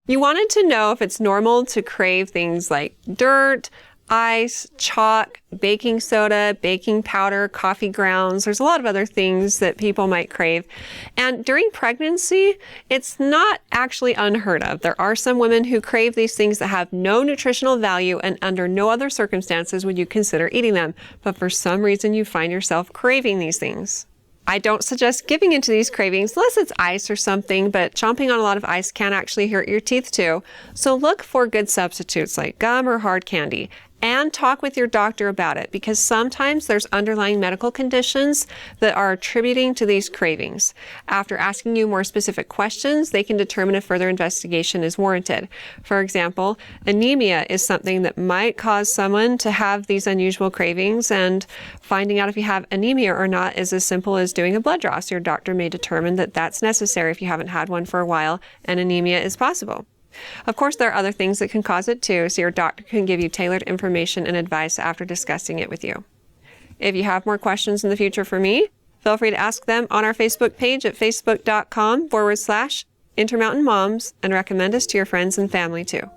You wanted to know if it's normal to crave things like dirt, ice, chalk, baking soda, baking powder, coffee grounds. There's a lot of other things that people might crave. And during pregnancy, it's not actually unheard of. There are some women who crave these things that have no nutritional value, and under no other circumstances would you consider eating them. But for some reason, you find yourself craving these things. I don't suggest giving into these cravings unless it's ice or something, but chomping on a lot of ice can actually hurt your teeth too. So look for good substitutes like gum or hard candy, and talk with your doctor about it, because sometimes there's underlying medical conditions that are attributing to these cravings. After asking you more specific questions, they can determine if further investigation is warranted. For example, anemia is something that might cause someone to have these unusual cravings, and finding out if you have anemia or not is as simple as doing a blood draw. So your doctor may determine that that's necessary if you haven't had one for a while and anemia is possible. Of course, there are other things that can cause it too, so your doctor can give you tailored information and advice after discussing it with you. If you have more questions in the future for me, feel free to ask them on our Facebook page at facebook.com/Intermountain Moms, and recommend us to your friends and family too.